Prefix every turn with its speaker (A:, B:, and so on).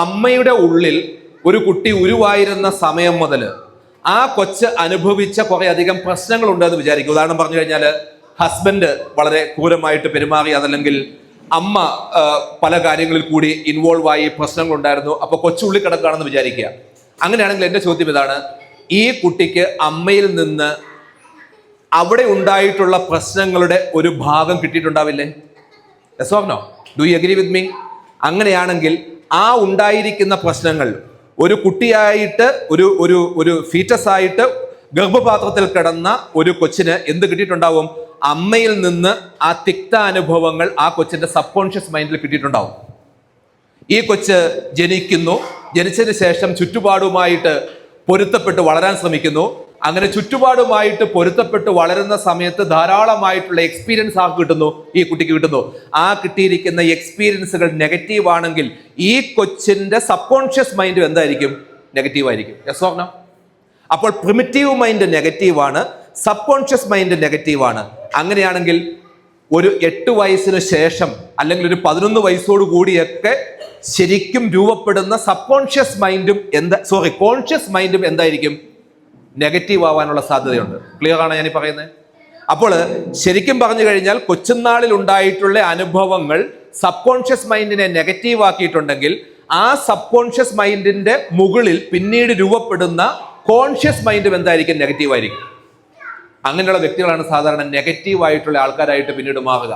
A: അമ്മയുടെ ഉള്ളിൽ ഒരു കുട്ടി ഉരുവായിരുന്ന സമയം മുതൽ ആ കൊച്ച് അനുഭവിച്ച കുറെ അധികം പ്രശ്നങ്ങളുണ്ട് എന്ന് വിചാരിക്കും. ഉദാഹരണം പറഞ്ഞു കഴിഞ്ഞാൽ, ഹസ്ബൻഡ് വളരെ ക്രൂരമായിട്ട് പെരുമാറി, അതല്ലെങ്കിൽ അമ്മ പല കാര്യങ്ങളിൽ കൂടി ഇൻവോൾവ് ആയി പ്രശ്നങ്ങളുണ്ടായിരുന്നു. അപ്പൊ കൊച്ചുള്ളിൽ കിടക്കുകയാണെന്ന് വിചാരിക്കുക. അങ്ങനെയാണെങ്കിൽ എൻ്റെ ചോദ്യം ഇതാണ്: ഈ കുട്ടിക്ക് അമ്മയിൽ നിന്ന് അവിടെ ഉണ്ടായിട്ടുള്ള പ്രശ്നങ്ങളുടെ ഒരു ഭാഗം കിട്ടിയിട്ടുണ്ടാവില്ലേ? Yes or no? Do you agree with me? അങ്ങനെയാണെങ്കിൽ ആ ഉണ്ടായിരിക്കുന്ന പ്രശ്നങ്ങൾ ഒരു കുട്ടിയായിട്ട് ഒരു ഫീറ്റസ് ആയിട്ട് ഗർഭപാത്രത്തിൽ കിടന്ന ഒരു കൊച്ചിന് എന്ത് കിട്ടിയിട്ടുണ്ടാവും? അമ്മയിൽ നിന്ന് ആ തിക്ത അനുഭവങ്ങൾ ആ കൊച്ചിന്റെ സബ് കോൺഷ്യസ് മൈൻഡിൽ കിട്ടിയിട്ടുണ്ടാവും. ഈ കൊച്ച് ജനിച്ചതിന് ശേഷം ചുറ്റുപാടുമായിട്ട് പൊരുത്തപ്പെട്ട് വളരാൻ ശ്രമിക്കുന്നു. അങ്ങനെ ചുറ്റുപാടുമായിട്ട് പൊരുത്തപ്പെട്ട് വളരുന്ന സമയത്ത് ധാരാളമായിട്ടുള്ള എക്സ്പീരിയൻസ് ആർക്ക് കിട്ടുന്നു? ഈ കുട്ടിക്ക് കിട്ടുന്നു. ആ കിട്ടിയിരിക്കുന്ന എക്സ്പീരിയൻസുകൾ നെഗറ്റീവ് ആണെങ്കിൽ ഈ കൊച്ചിന്റെ സബ് കോൺഷ്യസ് മൈൻഡ് എന്തായിരിക്കും? നെഗറ്റീവ് ആയിരിക്കും. Yes or no? അപ്പോൾ പ്രിമിറ്റീവ് മൈൻഡ് നെഗറ്റീവ് ആണ്, സബ് കോൺഷ്യസ് മൈൻഡ് നെഗറ്റീവ് ആണ്. അങ്ങനെയാണെങ്കിൽ ഒരു 8 വയസ്സിന് ശേഷം അല്ലെങ്കിൽ ഒരു 11 വയസ്സോട് കൂടിയൊക്കെ ശരിക്കും രൂപപ്പെടുന്ന സബ് കോൺഷ്യസ് മൈൻഡും കോൺഷ്യസ് മൈൻഡും എന്തായിരിക്കും? നെഗറ്റീവ് ആവാനുള്ള സാധ്യതയുണ്ട്. ക്ലിയർ ആണ് ഞാൻ ഈ പറയുന്നത്? അപ്പോൾ ശരിക്കും പറഞ്ഞു കഴിഞ്ഞാൽ കൊച്ചുനാളിൽ ഉണ്ടായിട്ടുള്ള അനുഭവങ്ങൾ സബ് കോൺഷ്യസ് മൈൻഡിനെ നെഗറ്റീവ് ആക്കിയിട്ടുണ്ടെങ്കിൽ ആ സബ് കോൺഷ്യസ് മൈൻഡിന്റെ മുകളിൽ പിന്നീട് രൂപപ്പെടുന്ന കോൺഷ്യസ് മൈൻഡും എന്തായിരിക്കും? നെഗറ്റീവ് ആയിരിക്കും. അങ്ങനെയുള്ള വ്യക്തികളാണ് സാധാരണ നെഗറ്റീവ് ആയിട്ടുള്ള ആൾക്കാരായിട്ട് പിന്നീട് മാറുക.